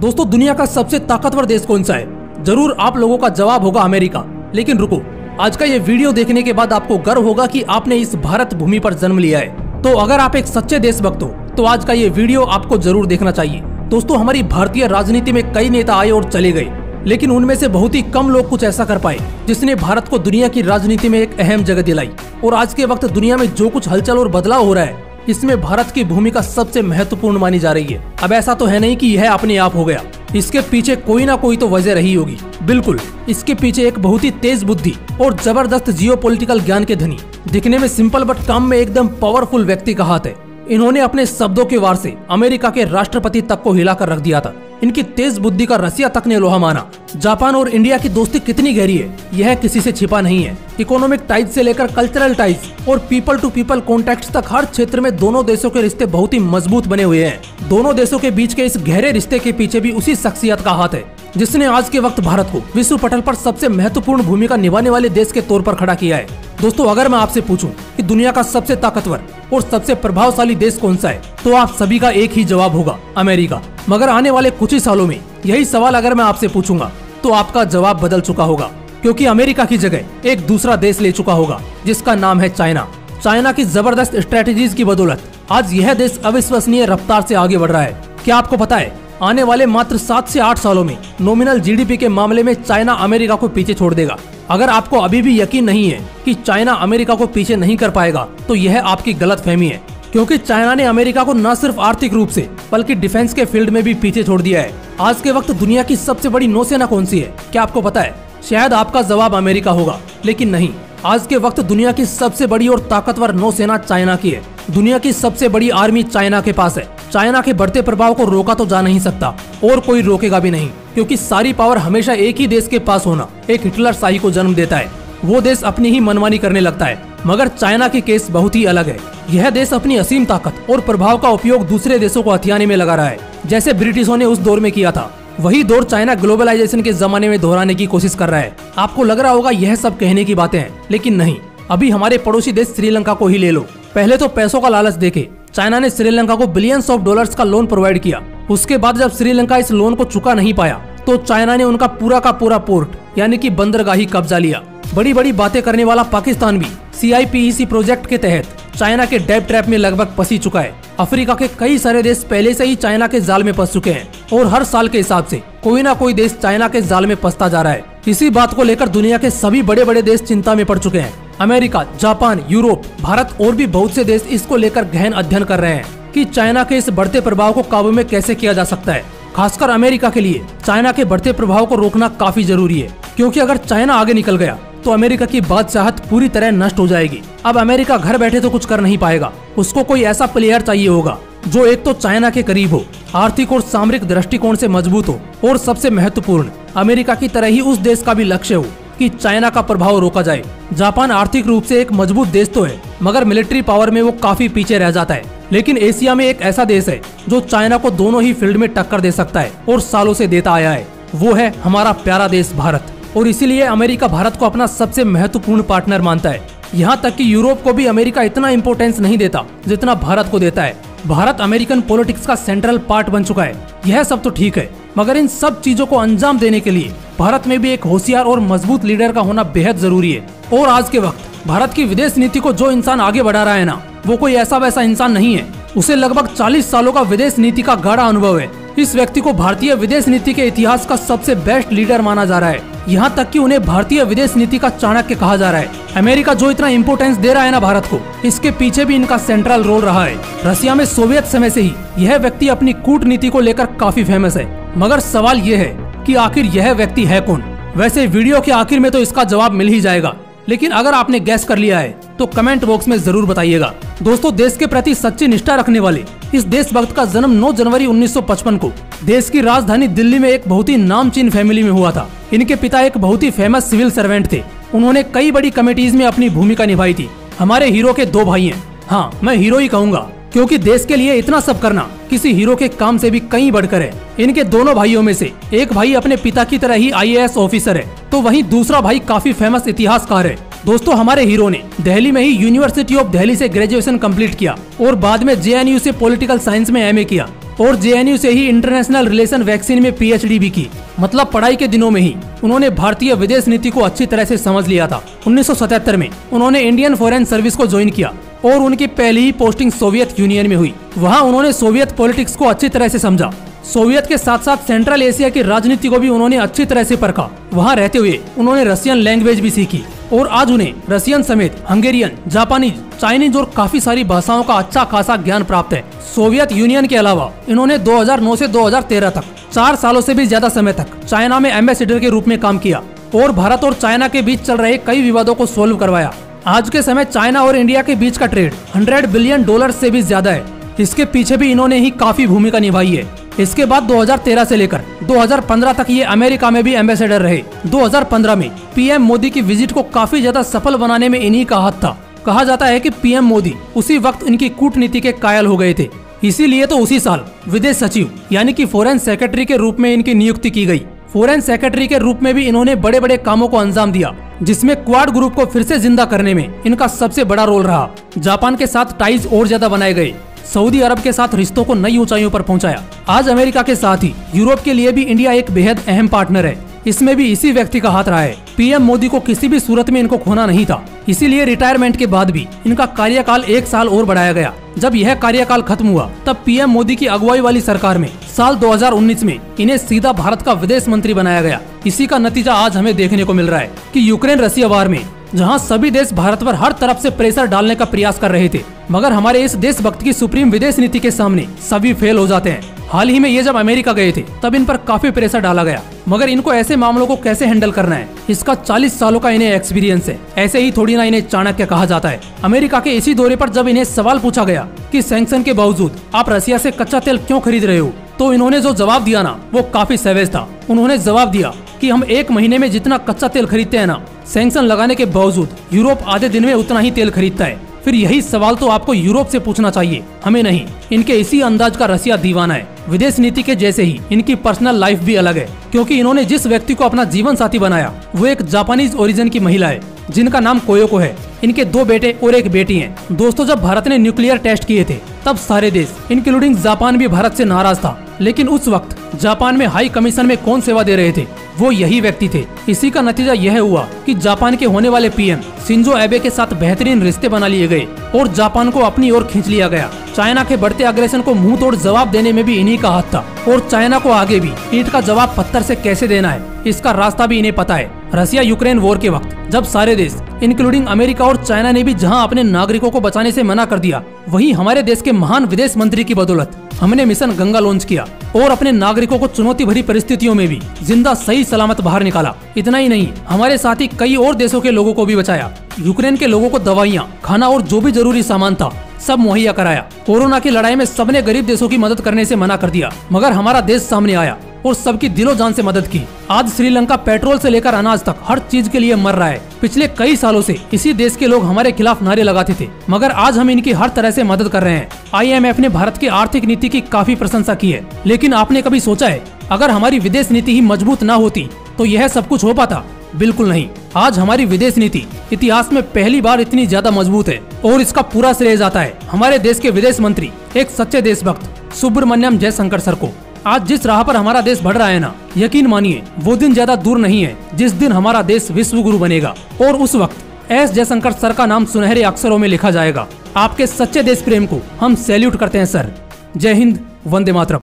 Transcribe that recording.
दोस्तों, दुनिया का सबसे ताकतवर देश कौन सा है? जरूर आप लोगों का जवाब होगा अमेरिका। लेकिन रुको, आज का ये वीडियो देखने के बाद आपको गर्व होगा कि आपने इस भारत भूमि पर जन्म लिया है। तो अगर आप एक सच्चे देशभक्त हो तो आज का ये वीडियो आपको जरूर देखना चाहिए। दोस्तों, हमारी भारतीय राजनीति में कई नेता आए और चले गए, लेकिन उनमें से बहुत ही कम लोग कुछ ऐसा कर पाए जिसने भारत को दुनिया की राजनीति में एक अहम जगह दिलाई। और आज के वक्त दुनिया में जो कुछ हलचल और बदलाव हो रहा है, इसमें भारत की भूमिका सबसे महत्वपूर्ण मानी जा रही है। अब ऐसा तो है नहीं कि यह अपने आप हो गया, इसके पीछे कोई ना कोई तो वजह रही होगी। बिल्कुल, इसके पीछे एक बहुत ही तेज बुद्धि और जबरदस्त जियोपॉलिटिकल ज्ञान के धनी, दिखने में सिंपल बट काम में एकदम पावरफुल व्यक्ति का हाथ है। इन्होंने अपने शब्दों के वार से अमेरिका के राष्ट्रपति तक को हिलाकर रख दिया था। इनकी तेज बुद्धि का रसिया तक ने लोहा माना। जापान और इंडिया की दोस्ती कितनी गहरी है, यह किसी से छिपा नहीं है। इकोनॉमिक टाइज से लेकर कल्चरल टाइज और पीपल टू पीपल कॉन्टेक्ट तक हर क्षेत्र में दोनों देशों के रिश्ते बहुत ही मजबूत बने हुए हैं। दोनों देशों के बीच के इस गहरे रिश्ते के पीछे भी उसी शख्सियत का हाथ है जिसने आज के वक्त भारत को विश्व पटल पर सबसे महत्वपूर्ण भूमिका निभाने वाले देश के तौर पर खड़ा किया है। दोस्तों, अगर मैं आपसे पूछूं कि दुनिया का सबसे ताकतवर और सबसे प्रभावशाली देश कौन सा है, तो आप सभी का एक ही जवाब होगा, अमेरिका। मगर आने वाले कुछ ही सालों में यही सवाल अगर मैं आपसे पूछूंगा तो आपका जवाब बदल चुका होगा, क्योंकि अमेरिका की जगह एक दूसरा देश ले चुका होगा जिसका नाम है चाइना। चाइना की जबरदस्त स्ट्रेटेजीज की बदौलत आज यह देश अविश्वसनीय रफ्तार से आगे बढ़ रहा है। क्या आपको पता है, आने वाले मात्र 7 से 8 सालों में नॉमिनल जीडीपी के मामले में चाइना अमेरिका को पीछे छोड़ देगा। अगर आपको अभी भी यकीन नहीं है कि चाइना अमेरिका को पीछे नहीं कर पाएगा, तो यह आपकी गलतफहमी है, क्योंकि चाइना ने अमेरिका को न सिर्फ आर्थिक रूप से बल्कि डिफेंस के फील्ड में भी पीछे छोड़ दिया है। आज के वक्त दुनिया की सबसे बड़ी नौसेना कौन सी है, क्या आपको पता है? शायद आपका जवाब अमेरिका होगा, लेकिन नहीं। आज के वक्त दुनिया की सबसे बड़ी और ताकतवर नौसेना चाइना की है। दुनिया की सबसे बड़ी आर्मी चाइना के पास है। चाइना के बढ़ते प्रभाव को रोका तो जा नहीं सकता और कोई रोकेगा भी नहीं, क्योंकि सारी पावर हमेशा एक ही देश के पास होना एक हिटलर शाही को जन्म देता है। वो देश अपनी ही मनमानी करने लगता है। मगर चाइना की केस बहुत ही अलग है। यह देश अपनी असीम ताकत और प्रभाव का उपयोग दूसरे देशों को हथियाने में लगा रहा है, जैसे ब्रिटिशों ने उस दौर में किया था। वही दौर चाइना ग्लोबलाइजेशन के जमाने में दोहराने की कोशिश कर रहा है। आपको लग रहा होगा यह सब कहने की बातें हैं, लेकिन नहीं। अभी हमारे पड़ोसी देश श्रीलंका को ही ले लो। पहले तो पैसों का लालच देके चाइना ने श्रीलंका को बिलियंस ऑफ डॉलर्स का लोन प्रोवाइड किया। उसके बाद जब श्रीलंका इस लोन को चुका नहीं पाया, तो चाइना ने उनका पूरा का पूरा पोर्ट यानी कि बंदरगाही कब्जा लिया। बड़ी बड़ी बातें करने वाला पाकिस्तान भी CIPEC प्रोजेक्ट के तहत चाइना के डेब्ट ट्रैप में लगभग फंसी चुका है। अफ्रीका के कई सारे देश पहले से ही चाइना के जाल में फंस चुके हैं और हर साल के हिसाब से कोई ना कोई देश चाइना के जाल में फंसता जा रहा है। इसी बात को लेकर दुनिया के सभी बड़े बड़े देश चिंता में पड़ चुके हैं। अमेरिका, जापान, यूरोप, भारत और भी बहुत से देश इसको लेकर गहन अध्ययन कर रहे हैं कि चाइना के इस बढ़ते प्रभाव को काबू में कैसे किया जा सकता है। खासकर अमेरिका के लिए चाइना के बढ़ते प्रभाव को रोकना काफी जरूरी है, क्योंकि अगर चाइना आगे निकल गया तो अमेरिका की बादशाहत पूरी तरह नष्ट हो जाएगी। अब अमेरिका घर बैठे तो कुछ कर नहीं पाएगा। उसको कोई ऐसा प्लेयर चाहिए होगा जो एक तो चाइना के करीब हो, आर्थिक और सामरिक दृष्टिकोण से मजबूत हो, और सबसे महत्वपूर्ण, अमेरिका की तरह ही उस देश का भी लक्ष्य हो कि चाइना का प्रभाव रोका जाए। जापान आर्थिक रूप से एक मजबूत देश तो है, मगर मिलिट्री पावर में वो काफी पीछे रह जाता है। लेकिन एशिया में एक ऐसा देश है जो चाइना को दोनों ही फील्ड में टक्कर दे सकता है और सालों से देता आया है। वो है हमारा प्यारा देश भारत। और इसीलिए अमेरिका भारत को अपना सबसे महत्वपूर्ण पार्टनर मानता है। यहाँ तक कि यूरोप को भी अमेरिका इतना इम्पोर्टेंस नहीं देता जितना भारत को देता है। भारत अमेरिकन पॉलिटिक्स का सेंट्रल पार्ट बन चुका है। यह सब तो ठीक है, मगर इन सब चीजों को अंजाम देने के लिए भारत में भी एक होशियार और मजबूत लीडर का होना बेहद जरूरी है। और आज के वक्त भारत की विदेश नीति को जो इंसान आगे बढ़ा रहा है ना, वो कोई ऐसा वैसा इंसान नहीं है। उसे लगभग 40 सालों का विदेश नीति का गाढ़ा अनुभव है। इस व्यक्ति को भारतीय विदेश नीति के इतिहास का सबसे बेस्ट लीडर माना जा रहा है। यहाँ तक कि उन्हें भारतीय विदेश नीति का चाणक्य कहा जा रहा है। अमेरिका जो इतना इम्पोर्टेंस दे रहा है ना भारत को, इसके पीछे भी इनका सेंट्रल रोल रहा है। रशिया में सोवियत समय से ही यह व्यक्ति अपनी कूटनीति को लेकर काफी फेमस है। मगर सवाल यह है कि आखिर यह व्यक्ति है कौन? वैसे वीडियो के आखिर में तो इसका जवाब मिल ही जाएगा, लेकिन अगर आपने गैस कर लिया है तो कमेंट बॉक्स में जरूर बताइएगा। दोस्तों, देश के प्रति सच्ची निष्ठा रखने वाले इस देशभक्त का जन्म 9 जनवरी 1955 को देश की राजधानी दिल्ली में एक बहुत ही नामचीन फैमिली में हुआ था। इनके पिता एक बहुत ही फेमस सिविल सर्वेंट थे। उन्होंने कई बड़ी कमेटीज में अपनी भूमिका निभाई थी। हमारे हीरो के 2 भाई हैं। हाँ, मैं हीरो ही कहूँगा, क्योंकि देश के लिए इतना सब करना किसी हीरो के काम से भी कहीं बढ़कर है। इनके दोनों भाइयों में से एक भाई अपने पिता की तरह ही IAS ऑफिसर है, तो वहीं दूसरा भाई काफी फेमस इतिहासकार है। दोस्तों, हमारे हीरो ने दिल्ली में ही यूनिवर्सिटी ऑफ दिल्ली से ग्रेजुएशन कंप्लीट किया और बाद में JNU से पॉलिटिकल साइंस में MA किया और JNU से ही इंटरनेशनल रिलेशन वैक्सीन में PhD भी की। मतलब पढ़ाई के दिनों में ही उन्होंने भारतीय विदेश नीति को अच्छी तरह से समझ लिया था। 1977 में उन्होंने इंडियन फॉरेन सर्विस को ज्वाइन किया और उनकी पहली ही पोस्टिंग सोवियत यूनियन में हुई। वहाँ उन्होंने सोवियत पॉलिटिक्स को अच्छी तरह से समझा। सोवियत के साथ साथ सेंट्रल एशिया की राजनीति को भी उन्होंने अच्छी तरह से परखा। वहाँ रहते हुए उन्होंने रशियन लैंग्वेज भी सीखी और आज उन्हें रशियन समेत हंगेरियन, जापानीज, चाइनीज और काफी सारी भाषाओं का अच्छा खासा ज्ञान प्राप्त है। सोवियत यूनियन के अलावा इन्होंने 2009 से 2013 तक 4 सालों से भी ज्यादा समय तक चाइना में एम्बेसडर के रूप में काम किया और भारत और चाइना के बीच चल रहे कई विवादों को सोल्व करवाया। आज के समय चाइना और इंडिया के बीच का ट्रेड $100 बिलियन से भी ज्यादा है। इसके पीछे भी इन्होंने ही काफी भूमिका निभाई है। इसके बाद 2013 से लेकर 2015 तक ये अमेरिका में भी एम्बेसडर रहे। 2015 में PM मोदी की विजिट को काफी ज्यादा सफल बनाने में इन्हीं का हाथ था। कहा जाता है कि PM मोदी उसी वक्त इनकी कूटनीति के कायल हो गए थे। इसीलिए तो उसी साल विदेश सचिव यानी कि फॉरेन सेक्रेटरी के रूप में इनकी नियुक्ति की गई। फॉरेन सेक्रेटरी के रूप में भी इन्होंने बड़े बड़े कामों को अंजाम दिया, जिसमें क्वाड ग्रुप को फिर से जिंदा करने में इनका सबसे बड़ा रोल रहा। जापान के साथ टाइज और ज्यादा बनाए गए, सऊदी अरब के साथ रिश्तों को नई ऊंचाइयों पर पहुंचाया। आज अमेरिका के साथ ही यूरोप के लिए भी इंडिया एक बेहद अहम पार्टनर है। इसमें भी इसी व्यक्ति का हाथ रहा है। PM मोदी को किसी भी सूरत में इनको खोना नहीं था। इसीलिए रिटायरमेंट के बाद भी इनका कार्यकाल 1 साल और बढ़ाया गया। जब यह कार्यकाल खत्म हुआ तब PM मोदी की अगुवाई वाली सरकार में साल 2019 में इन्हें सीधा भारत का विदेश मंत्री बनाया गया। इसी का नतीजा आज हमें देखने को मिल रहा है कि यूक्रेन रशिया वार में जहां सभी देश भारत पर हर तरफ से प्रेशर डालने का प्रयास कर रहे थे, मगर हमारे इस देशभक्त की सुप्रीम विदेश नीति के सामने सभी फेल हो जाते हैं। हाल ही में ये जब अमेरिका गए थे तब इन पर काफी प्रेशर डाला गया, मगर इनको ऐसे मामलों को कैसे हैंडल करना है इसका 40 सालों का इन्हें एक्सपीरियंस है। ऐसे ही थोड़ी ना इन्हें चाणक्य कहा जाता है। अमेरिका के इसी दौरे पर जब इन्हें सवाल पूछा गया कि सैंक्शन के बावजूद आप रशिया से कच्चा तेल क्यों खरीद रहे हो, तो इन्होंने जो जवाब दिया ना वो काफी सवेज था। उन्होंने जवाब दिया कि हम 1 महीने में जितना कच्चा तेल खरीदते हैं ना, सैंक्शन लगाने के बावजूद यूरोप आधे दिन में उतना ही तेल खरीदता है। फिर यही सवाल तो आपको यूरोप से पूछना चाहिए, हमें नहीं। इनके इसी अंदाज का रशिया दीवाना है। विदेश नीति के जैसे ही इनकी पर्सनल लाइफ भी अलग है, क्योंकि इन्होंने जिस व्यक्ति को अपना जीवन साथी बनाया वो एक जापानीज ओरिजिन की महिला है जिनका नाम कोयोको है। इनके 2 बेटे और 1 बेटी हैं। दोस्तों, जब भारत ने न्यूक्लियर टेस्ट किए थे तब सारे देश इंक्लूडिंग जापान भी भारत से नाराज था, लेकिन उस वक्त जापान में हाई कमीशन में कौन सेवा दे रहे थे, वो यही व्यक्ति थे। इसी का नतीजा यह हुआ कि जापान के होने वाले PM शिंजो एबे के साथ बेहतरीन रिश्ते बना लिए गए और जापान को अपनी ओर खींच लिया गया। चाइना के बढ़ते अग्रेशन को मुंह तोड़ जवाब देने में भी इन्हीं का हाथ था और चाइना को आगे भी ईंट का जवाब पत्थर से कैसे देना है इसका रास्ता भी इन्हें पता है। रशिया यूक्रेन वॉर के वक्त जब सारे देश इंक्लूडिंग अमेरिका और चाइना ने भी जहां अपने नागरिकों को बचाने से मना कर दिया, वहीं हमारे देश के महान विदेश मंत्री की बदौलत हमने मिशन गंगा लॉन्च किया और अपने नागरिकों को चुनौती भरी परिस्थितियों में भी जिंदा सही सलामत बाहर निकाला। इतना ही नहीं, हमारे साथ ही कई और देशों के लोगों को भी बचाया। यूक्रेन के लोगों को दवाइयाँ, खाना और जो भी जरूरी सामान था सब मुहैया कराया। कोरोना की लड़ाई में सबने गरीब देशों की मदद करने से मना कर दिया, मगर हमारा देश सामने आया और सबकी दिलो जान से मदद की। आज श्रीलंका पेट्रोल से लेकर अनाज तक हर चीज के लिए मर रहा है। पिछले कई सालों से इसी देश के लोग हमारे खिलाफ नारे लगाते थे, मगर आज हम इनकी हर तरह से मदद कर रहे हैं। IMF ने भारत की आर्थिक नीति की काफी प्रशंसा की है, लेकिन आपने कभी सोचा है अगर हमारी विदेश नीति ही मजबूत न होती तो यह सब कुछ हो पाता? बिल्कुल नहीं। आज हमारी विदेश नीति इतिहास में पहली बार इतनी ज्यादा मजबूत है और इसका पूरा श्रेय जाता है हमारे देश के विदेश मंत्री, एक सच्चे देशभक्त सुब्रमण्यम जयशंकर सर को। आज जिस राह पर हमारा देश बढ़ रहा है ना, यकीन मानिए वो दिन ज्यादा दूर नहीं है जिस दिन हमारा देश विश्व गुरु बनेगा और उस वक्त S जयशंकर सर का नाम सुनहरे अक्षरों में लिखा जाएगा। आपके सच्चे देश प्रेम को हम सैल्यूट करते हैं सर। जय हिंद, वंदे मातरम।